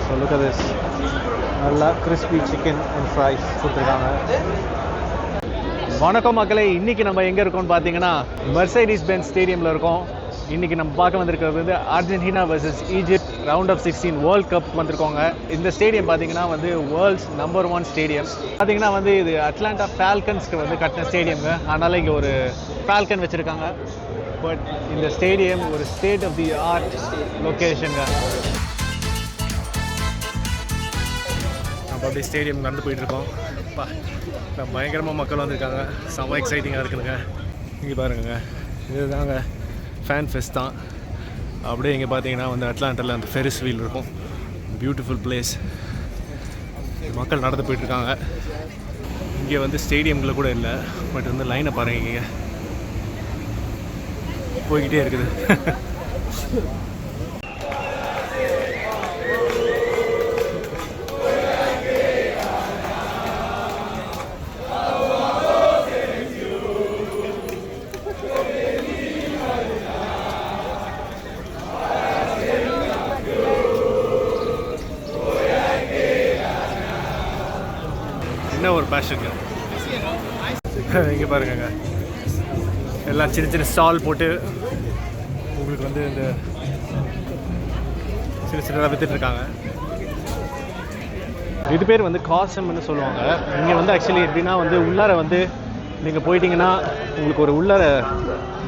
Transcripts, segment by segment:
So look at this. நல்லா crispy chicken and fries கொடுத்துருக்காங்க. வணக்கம் மக்களே, இன்றைக்கி நம்ம எங்கே இருக்கோம்னு பார்த்தீங்கன்னா மெர்சைடிஸ் பென்ஸ் ஸ்டேடியமில் இருக்கோம். இன்றைக்கி நம்ம பார்க்க வந்திருக்கிறது வந்து Argentina versus Egypt round of 16 world cup வந்திருக்கோங்க. இந்த ஸ்டேடியம் பார்த்தீங்கன்னா வந்து வேர்ல்ட்ஸ் நம்பர் 1 ஸ்டேடியம். பார்த்தீங்கன்னா வந்து இது அட்லாண்டா ஃபால்கன்ஸ்க்கு வந்து கட்டின ஸ்டேடியம்ங்க. அதனால் இங்கே ஒரு ஃபால்கன் வச்சுருக்காங்க. பட் இந்த ஸ்டேடியம் ஒரு ஸ்டேட் ஆஃப் தி ஆர்ட் லொக்கேஷனுங்க. நம்ம அப்படியே ஸ்டேடியம் நடந்து போயிட்டுருக்கோம். பயங்கரமாக மக்கள் வந்திருக்காங்க. செம்ம எக்ஸைட்டிங்காக இருக்குதுங்க. இங்கே பாருங்க, இதுதாங்க ஃபேன் ஃபெஸ்ட் தான். அப்படியே இங்கே பார்த்தீங்கன்னா வந்து அட்லாண்டாவில் அந்த ஃபெரிஸ் வீல் இருக்கும். Beautiful place. மக்கள் நடந்து போயிட்டுருக்காங்க. இங்கே வந்து ஸ்டேடியமில் கூட இல்லை, பட் வந்து லைனை பாருங்க, இங்கே போய்கிட்டே இருக்குது. ஒரு பேஷனுங்க. இங்கே பாருங்க, எல்லாம் சின்ன சின்ன ஸ்டால் போட்டு உங்களுக்கு வந்து இந்த சின்ன சின்னதாக விற்றுட்ருக்காங்க. இது பேர் வந்து காசம்னு சொல்லுவாங்க. இங்கே வந்து ஆக்சுவலி எப்படின்னா வந்து உள்ளார வந்து நீங்கள் போயிட்டீங்கன்னா உங்களுக்கு ஒரு உள்ளார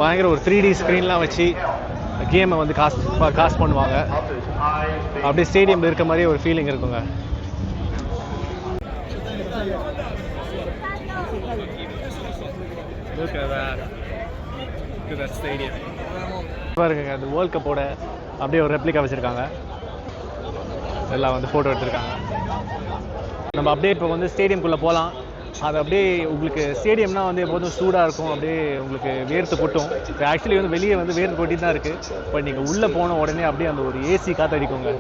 பயங்கர ஒரு 3D ஸ்க்ரீன்லாம் வச்சு கேமை வந்து காஸ்ட் பண்ணுவாங்க. அப்படியே ஸ்டேடியமில் இருக்க மாதிரியே ஒரு ஃபீலிங் இருக்குங்க. பாருங்க, அந்த வேர்ல்ட் கப்போட அப்படியே ஒரு ரெப்ளிகா வச்சுருக்காங்க. எல்லாம் வந்து ஃபோட்டோ எடுத்துருக்காங்க. நம்ம அப்படியே இப்போ வந்து ஸ்டேடியம்குள்ளே போகலாம். அது அப்படியே உங்களுக்கு ஸ்டேடியம்னா வந்து எப்போதும் சூடாக இருக்கும், அப்படியே உங்களுக்கு வேர்த்து கொட்டும். ஆக்சுவலி வந்து வெளியே வந்து வேர்த்து கொட்டி தான் இருக்குது. பட் நீங்கள் உள்ளே போன உடனே அப்படியே அந்த ஒரு ஏசி காற்றடிக்குங்க.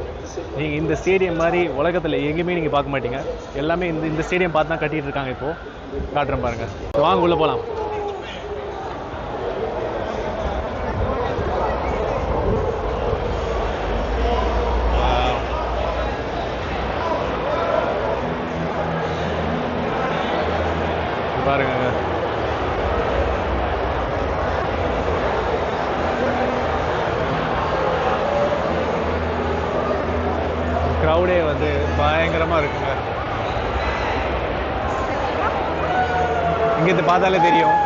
நீங்கள் இந்த ஸ்டேடியம் மாதிரி உலகத்தில் எங்கேயுமே நீங்கள் பார்க்க மாட்டீங்க. எல்லாமே இந்த ஸ்டேடியம் பார்த்து தான் கட்டிகிட்டு இருக்காங்க. இப்போது காட்டுறேன் பாருங்கள். வாங்க உள்ளே போகலாம். பாருங்க, க்ரௌடே வந்து பயங்கரமாக இருக்குங்க. இங்கிருந்து பார்த்தாலே தெரியும்.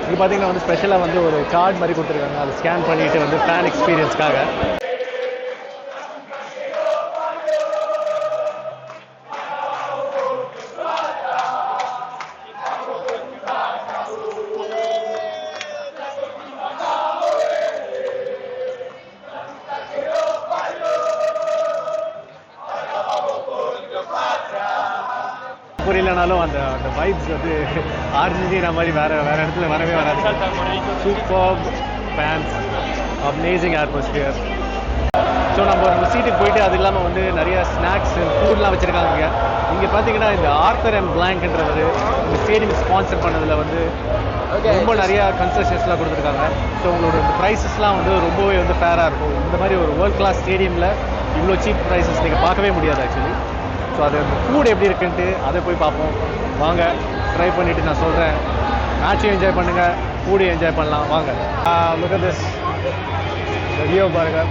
இது பார்த்தீங்கன்னா வந்து ஸ்பெஷலாக வந்து ஒரு கார்டு மாதிரி கொடுத்துருக்காங்க. அதை ஸ்கேன் பண்ணிட்டு வந்து ஃபேன் எக்ஸ்பீரியன்ஸ்க்காக. புரியலனாலும் அந்த அந்த வைப்ஸ் வந்து அர்ஜென்டினா மாதிரி வேறு இடத்துல வரவே வராது. Super fans, amazing atmosphere. So நம்ம ஒரு சீட்டுக்கு போயிட்டு அது இல்லாமல் வந்து நிறைய ஸ்நாக்ஸ் ஃபுட்லாம் வச்சுருக்காங்க. இங்கே பார்த்தீங்கன்னா இந்த ஆர்த்தர் எம் பிளாங்க்ன்றவர் இந்த ஸ்டேடியம் ஸ்பான்சர் பண்ணதில் வந்து ரொம்ப நிறையா கன்செஷன்ஸ்லாம் கொடுத்துருக்காங்க. ஸோ உங்களோட இந்த ப்ரைஸஸ்லாம் வந்து ரொம்பவே வந்து ஃபேராக இருக்கும். இந்த மாதிரி ஒரு வேர்ல்ட் கிளாஸ் ஸ்டேடியமில் இவ்வளோ சீப் ப்ரைஸஸ் நீங்கள் பார்க்கவே முடியாது ஆக்சுவலி. ஸோ அது அந்த ஃபுட் எப்படி இருக்குன்ட்டு அதை போய் பார்ப்போம். வாங்க, ட்ரை பண்ணிவிட்டு நான் சொல்கிறேன். மேட்சும் என்ஜாய் பண்ணுங்கள், ஃபுட்டையும் என்ஜாய் பண்ணலாம். வாங்க. லுக் அட் திஸ் வியூ பாருங்க.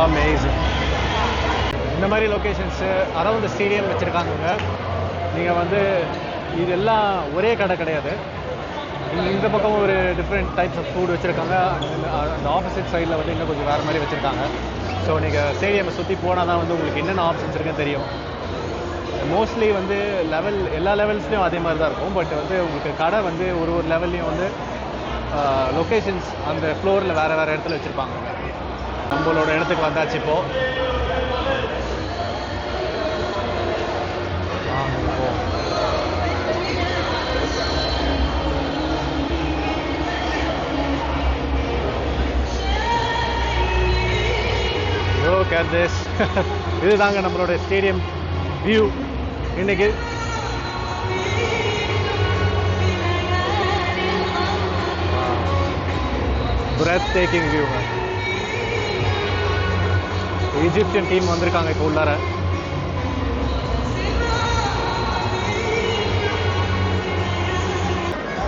அமேசிங். இந்த மாதிரி லொக்கேஷன்ஸு அரௌண்ட் த ஸ்டேடியம் வச்சுருக்காங்க. நீங்கள் வந்து இதெல்லாம் ஒரே கடை கிடையாது. இந்த பக்கம் ஒரு டிஃப்ரெண்ட் டைப்ஸ் ஆஃப் ஃபுட் வச்சுருக்காங்க. அந்த ஆப்போசிட் சைடில் வந்து இன்னும் கொஞ்சம் வேறு மாதிரி வச்சுருக்காங்க. ஸோ நீங்கள் ஸ்டேடியமை சுற்றி போனால் தான் வந்து உங்களுக்கு என்னென்ன ஆப்ஷன்ஸ் இருக்குன்னு தெரியும். மோஸ்ட்லி வந்து எல்லா லெவல்ஸ்லேயும் அதே மாதிரி தான் இருக்கும். பட் வந்து உங்களுக்கு கடை வந்து ஒரு லெவல்லையும் வந்து லொக்கேஷன்ஸ் அந்த ஃப்ளோரில் வேறு இடத்துல வச்சுருப்பாங்க. நம்மளோட இடத்துக்கு வந்தாச்சு இப்போது. look at this. இதுதாங்க நம்மளோட ஸ்டேடியம் வியூ இன்னைக்கு. breathtaking view. ஈஜிப்சியன் டீம் வந்திருக்காங்க இப்போ உள்ளார.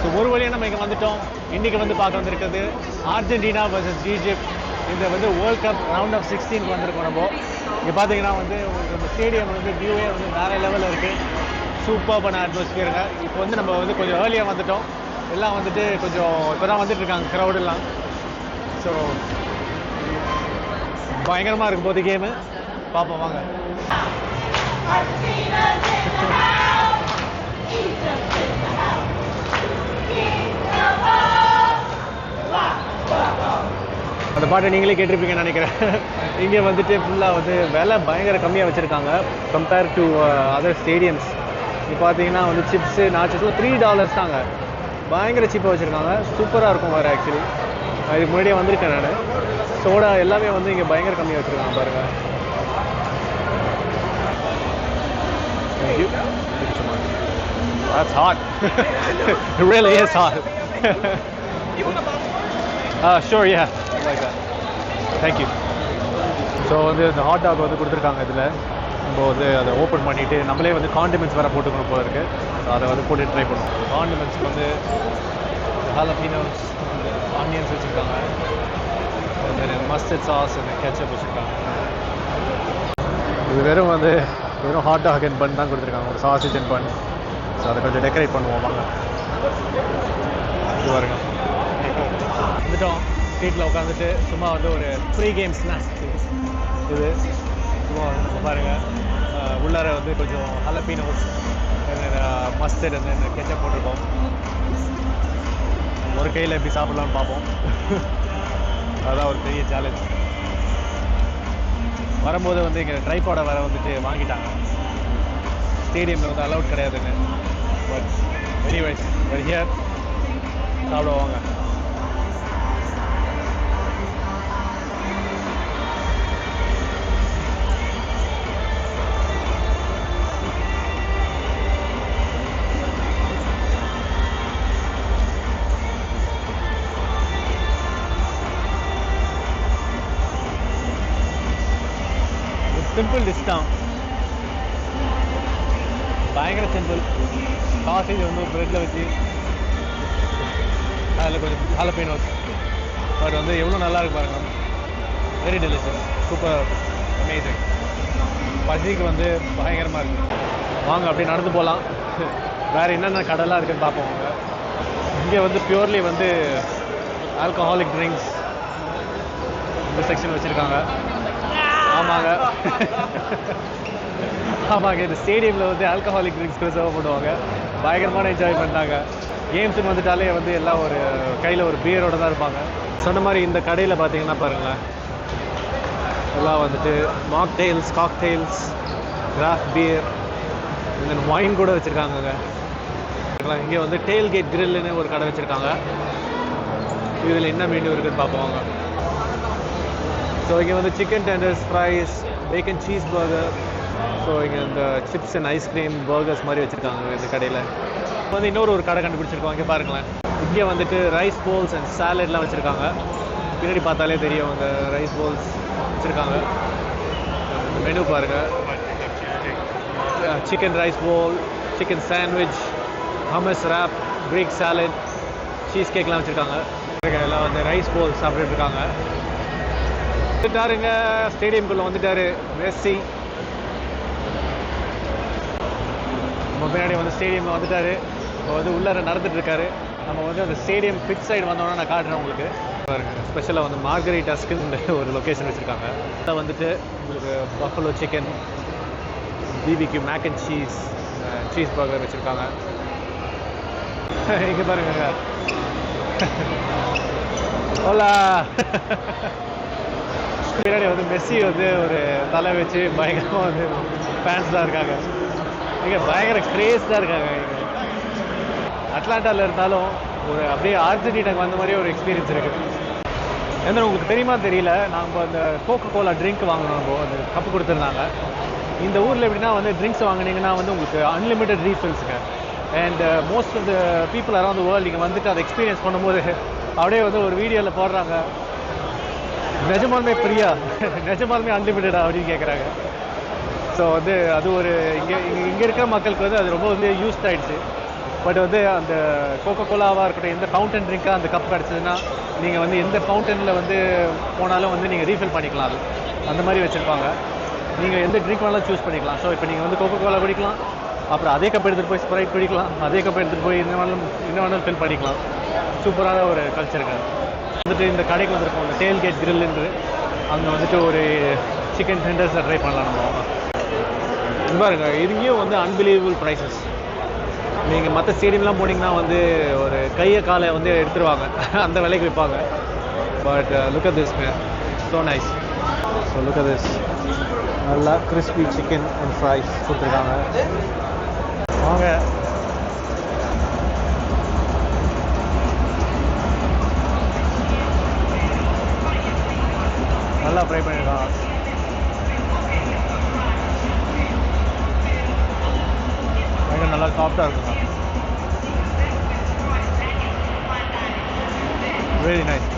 ஸோ ஒரு வழியாக நம்ம இங்கே வந்துட்டோம். இன்றைக்கி வந்து பார்க்க வந்திருக்கிறது அர்ஜென்டினா வர்சஸ் ஈஜிப்ட். இந்த வந்து வேர்ல்ட் கப் ரவுண்ட் ஆஃப் 16 வந்திருக்கோம் நம்ம. இங்கே பார்த்தீங்கன்னா வந்து நம்ம ஸ்டேடியம் வந்து வியூவே வந்து வேறு லெவலில் இருக்குது. சூப்பர்பான அட்மாஸ்பியருங்க. இப்போ வந்து நம்ம வந்து கொஞ்சம் ஏர்லியாக வந்துட்டோம். எல்லாம் வந்துட்டு கொஞ்சம் இப்போ தான் வந்துட்டு இருக்காங்க க்ரௌடெல்லாம். ஸோ பயங்கரமாக இருக்கும் போது கேமு. பார்ப்போம் வாங்க. அந்த பாட்டை நீங்களே கேட்டிருப்பீங்கன்னு நினைக்கிறேன். இங்கே வந்துட்டு ஃபுல்லாக வந்து விலை பயங்கர கம்மியாக வச்சுருக்காங்க கம்பேர் டு அதர் ஸ்டேடியம்ஸ். இப்போ பார்த்தீங்கன்னா வந்து சிப்ஸு நாச்சஸ்லாம் $3 தாங்க. பயங்கர சீப்பாக வச்சுருக்காங்க. சூப்பராக இருக்கும் வேறு. ஆக்சுவலி இதுக்கு முன்னாடியே வந்திருக்கேன் நான். சோடா எல்லாமே வந்து இங்கே பயங்கர கம்மியாக வச்சுருக்காங்க பாருங்கள். That's hot. It really is hot. Sure, yeah. Like that. Thank you. So வந்து இந்த ஹாட் டாக் வந்து கொடுத்துருக்காங்க. இதில் நம்ம வந்து அதை ஓப்பன் பண்ணிவிட்டு நம்மளே வந்து காண்டிமெண்ட்ஸ் வேறு போட்டுக்கணும் போல இருக்குது. ஸோ அதை வந்து போட்டு ட்ரை பண்ணுவோம். காண்டிமெண்ட்ஸ் வந்து ஹாலபினோஸ், ஆனியன்ஸ் வச்சுருக்காங்க, மஸ்டர்ட் சாஸ், அந்த கெச்சப் வச்சுருக்காங்க. இது வெறும் ஹாட் டாக் அண்ட் பன் தான் கொடுத்துருக்காங்க. ஒரு சாசேஜ் அண்ட் பன். ஸோ அதை கொஞ்சம் டெக்கரேட் பண்ணுவோம் வாங்க. இது பாருங்க, வந்துட்டோம். ஸ்ட்ரீட்டில் உட்காந்துட்டு சும்மா வந்து ஒரு ப்ரீ கேம் ஸ்நாக்ஸ் இது சும்மா பாருங்கள். உள்ளார வந்து கொஞ்சம் ஹாலபினோஸ், மஸ்டர்ட் அந்த கெச்சப் போட்டிருக்கோம். ஒரு கையில் எப்படி சாப்பிட்லான்னு பார்ப்போம். அதுதான் ஒரு பெரிய சேலஞ்ச். வரும்போது வந்து இங்கே ட்ரைபாடை வேறு வந்துட்டு வாங்கிட்டாங்க. ஸ்டேடியமில் வந்து அலவுட் கிடையாதுன்னு. பட் எனிவேஸ் வெரி ஹியர் சாப்பிடுவாங்க. சிம்பிள் டிஷ் தான், பயங்கர சிம்பிள். சாசேஜ் வந்து ப்ரெட்டில் வச்சு அதில் கொஞ்சம் ஹாலபினோஸ். பட் வந்து எவ்வளோ நல்லா இருக்கு பாருங்க. Very delicious, super, amazing. பசிக்கு வந்து பயங்கரமாக இருக்குது. வாங்க அப்படியே நடந்து போகலாம். வேறு என்னென்ன கடைலாம் இருக்குதுன்னு பார்ப்போம். வாங்க. இங்கே வந்து பியூர்லி வந்து ஆல்கஹாலிக் ட்ரிங்க்ஸ் இந்த செக்ஷன் வச்சுருக்காங்க. ஆமாங்க ஆமாங்க, இந்த ஸ்டேடியமில் வந்து ஆல்கஹாலிக் ட்ரிங்க்ஸ் சர்வ் பண்ணுவாங்க. பயங்கரமான என்ஜாய் பண்ணாங்க. கேம்ஸுன்னு வந்துட்டாலே வந்து எல்லாம் ஒரு கையில் ஒரு பியரோடு தான் இருப்பாங்க. சொன்ன மாதிரி இந்த கடையில் பார்த்தீங்கன்னா பாருங்களேன், எல்லாம் வந்துட்டு மாக்டெயில்ஸ், காக்டெயில்ஸ், கிராஃப்ட் பியர், தென் ஒயின் கூட வச்சுருக்காங்கங்க. இங்கே வந்து டெயில் கேட் கிரில்லுன்னு ஒரு கடை வச்சுருக்காங்க. இதில் என்ன மெனு இருக்குதுன்னு பார்ப்போங்க. ஸோ இங்கே வந்து chicken tenders, fries, bacon cheese burger. So இங்கே இந்த சிப்ஸ் அண்ட் ஐஸ்கிரீம், பர்கர்ஸ் மாதிரி வச்சுருக்காங்க இந்த கடையில். வந்து இன்னொரு கடை கண்டுபிடிச்சிருக்கோம். இங்கே பாருங்களேன், இங்கே வந்துட்டு ரைஸ் போல்ஸ் அண்ட் சாலட்லாம் வச்சுருக்காங்க. பின்னாடி பார்த்தாலே தெரியும் இந்த ரைஸ் போல்ஸ் வச்சுருக்காங்க. மெனு பாருங்கள், chicken rice bowl, chicken sandwich, hummus wrap, Greek salad, cheese கேக்லாம் வச்சுருக்காங்க. எல்லாம் வந்து ரைஸ் போல்ஸ் சாப்பிட்டுட்டு இருக்காங்க. வந்துட்டாருங்க, ஸ்டேடியம்குள்ளே வந்துட்டாரு மெஸ்ஸி. நம்ம பின்னாடி வந்து ஸ்டேடியமில் வந்துட்டாரு. இப்போ வந்து உள்ளார நடந்துட்டு இருக்காரு. நம்ம வந்து அந்த ஸ்டேடியம் பிட் சைடு வந்தோன்னா நான் காட்டுறேன் உங்களுக்கு. பாருங்க, ஸ்பெஷலாக வந்து மார்கரிட்டாஸ்க்குன்னு ஒரு லொக்கேஷன் வச்சுருக்காங்க. அதை வந்துட்டு உங்களுக்கு buffalo chicken, BBQ mac and cheese, cheese burger வச்சுருக்காங்க. இங்கே பாருங்க, ஓலா. பின்னாடி வந்து மெஸ்ஸி வந்து ஒரு தலை வச்சு பயங்கரமாக வந்து ஃபேன்ஸ் தான் இருக்காங்க. இங்கே பயங்கர கிரேஸ் தான் இருக்காங்க. இங்கே அட்லாண்டாவில் இருந்தாலும் ஒரு அப்படியே அர்ஜென்டினாக்கு வந்த மாதிரியே ஒரு எக்ஸ்பீரியன்ஸ் இருக்குது. எந்த உங்களுக்கு தெரியுமா தெரியல, நாங்கள் அந்த கோகோ கோலா ட்ரிங்க் வாங்கினோம், அந்த கப்பு கொடுத்துருந்தாங்க. இந்த ஊரில் எப்படின்னா வந்து ட்ரிங்க்ஸ் வாங்கினீங்கன்னா வந்து உங்களுக்கு அன்லிமிட்டட் ரீஃபில்ஸுங்க. And most of the people around the world நீங்கள் வந்துட்டு அதை எக்ஸ்பீரியன்ஸ் பண்ணும்போது அப்படியே வந்து ஒரு வீடியோவில் போடுறாங்க, நிஜமாலுமே ஃப்ரீயா, நிஜமாலுமே அன்லிமிட்டடா அப்படின்னு கேட்குறாங்க. ஸோ வந்து அது ஒரு இங்கே இருக்கிற மக்களுக்கு வந்து அது ரொம்ப வந்து யூஸ்ட் ஆகிடுச்சு. பட் வந்து அந்த கோகோ கோலாவாக இருக்கட்டும், எந்த ஃபவுண்டன் ட்ரிங்காக அந்த கப் கிடச்சதுன்னா நீங்கள் வந்து எந்த ஃபவுண்டனில் வந்து போனாலும் வந்து நீங்கள் ரீஃபில் பண்ணிக்கலாம். அது அந்த மாதிரி வச்சுருப்பாங்க. நீங்கள் எந்த ட்ரிங்க் வேணாலும் சூஸ் பண்ணிக்கலாம். ஸோ இப்போ நீங்கள் வந்து கோகோ கோலா குடிக்கலாம், அப்புறம் அதே கப் எடுத்துகிட்டு போய் ஸ்ப்ரைட் குடிக்கலாம், அதே கப் எடுத்துகிட்டு போய் என்ன வேணாலும் ஃபில் பண்ணிக்கலாம். சூப்பரான ஒரு கல்ச்சருக்கு வந்துட்டு இந்த கடைக்கு வந்திருக்கோம், அந்த டேல் கேட் கிரில்லுன்று. அங்கே வந்துட்டு ஒரு சிக்கன் டெண்டர்ஸை ட்ரை பண்ணலாம் நம்ம. இது பாருங்க, இதுங்கேயும் வந்து அன்பிலீவபிள் ப்ரைஸஸ். நீங்கள் மற்ற ஸ்டேடியம்லாம் போனீங்கன்னா வந்து ஒரு கையை காலை வந்து எடுத்துருவாங்க, அந்த விலைக்கு விற்பாங்க. But look at this man, so nice. So look at this, நல்லா கிறிஸ்பி சிக்கன் அண்ட் ஃப்ரைஸ் கொடுத்துருக்காங்க. வாங்க. நல்லா ஃப்ரை பண்ணியிருக்காங்க. நல்லா சாஃப்டாக இருக்குங்க. Very nice.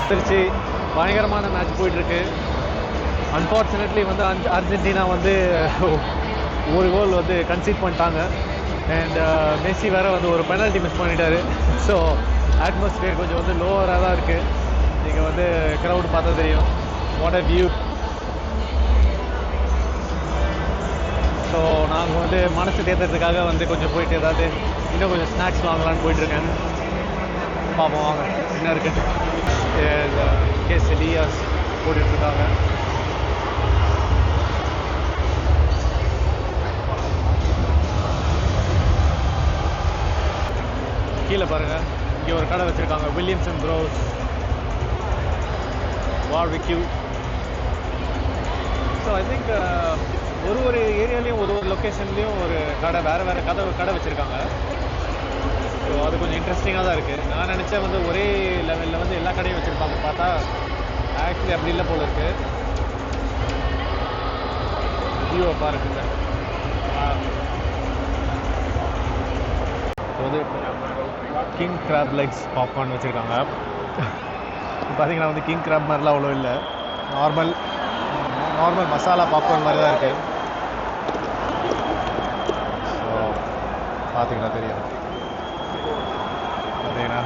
திருச்சி பயங்கரமான மேட்ச் போயிட்டுருக்கு. அன்ஃபார்ச்சுனேட்லி வந்து அர்ஜென்டினா வந்து ஒரு கோல் வந்து கன்சீட் பண்ணிட்டாங்க. அண்ட் மெஸ்ஸி வேறு வந்து ஒரு பெனால்ட்டி மிஸ் பண்ணிட்டாரு. ஸோ அட்மாஸ்பியர் கொஞ்சம் வந்து லோவராக தான் இருக்குது. நீங்கள் வந்து க்ரௌட் பார்த்தா தெரியும். What a view. ஸோ நாங்கள் வந்து மனசு தேர்த்துறதுக்காக வந்து கொஞ்சம் போயிட்டு ஏதாவது இன்னும் கொஞ்சம் ஸ்நாக்ஸ் வாங்கலான்னு போயிட்டுருக்கேன். பார்ப்போம் வாங்க என்ன இருக்குது. கேசலியாஸ் போட்டுட்ருக்காங்க. கீழே பாருங்கள், இங்கே ஒரு கடை வச்சுருக்காங்க, Williamson bros barbecue. So I think ஒரு ஏரியாலையும் ஒரு லொக்கேஷன்லேயும் ஒரு கடை வேறு கடை வச்சுருக்காங்க. ஸோ அது கொஞ்சம் இன்ட்ரெஸ்டிங்காக தான் இருக்குது. நான் நினச்சேன் வந்து ஒரே லெவலில் வந்து எல்லா கடையும் வச்சுருப்பாங்க, பார்த்தா ஆக்சுவலி அப்படி இல்லை போல இருக்குது. வியூவை பாருங்க. வந்து கிங் கிராப் லெக்ஸ் பாப்கார்ன் வச்சுருக்காங்க. பார்த்தீங்கன்னா வந்து கிங் கிராப் மாதிரிலாம் அவ்வளோ இல்லை, நார்மல் நார்மல் மசாலா பாப்கார்ன் மாதிரி தான் இருக்குது. ஸோ பார்த்தீங்கன்னா தெரியும். பார்த்தீங்கன்னா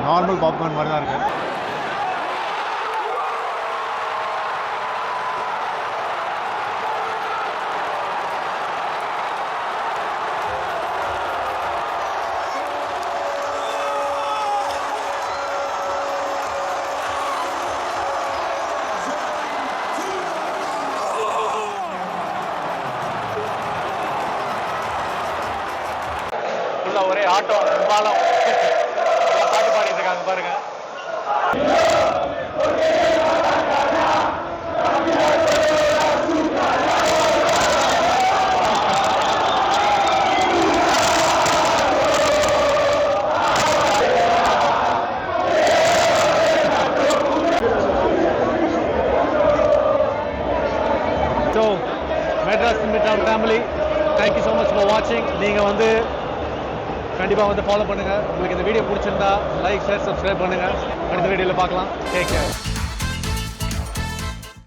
நார்மல் பாப்கார்ன் மாதிரி தான் இருக்குது. ஒரே ஆட்டம் பாலம் பாட்டு பாடிட்டு இருக்காங்க பாருங்க. So, Madras in Midtown family, thank you so much for watching. நீங்கள் வந்து கண்டிப்பாக வந்து ஃபாலோ பண்ணுங்கள். உங்களுக்கு இந்த வீடியோ பிடிச்சிருந்தா லைக் ஷேர் சப்ஸ்கிரைப் பண்ணுங்கள். அடுத்த வீடியோவில் பார்க்கலாம். Take care.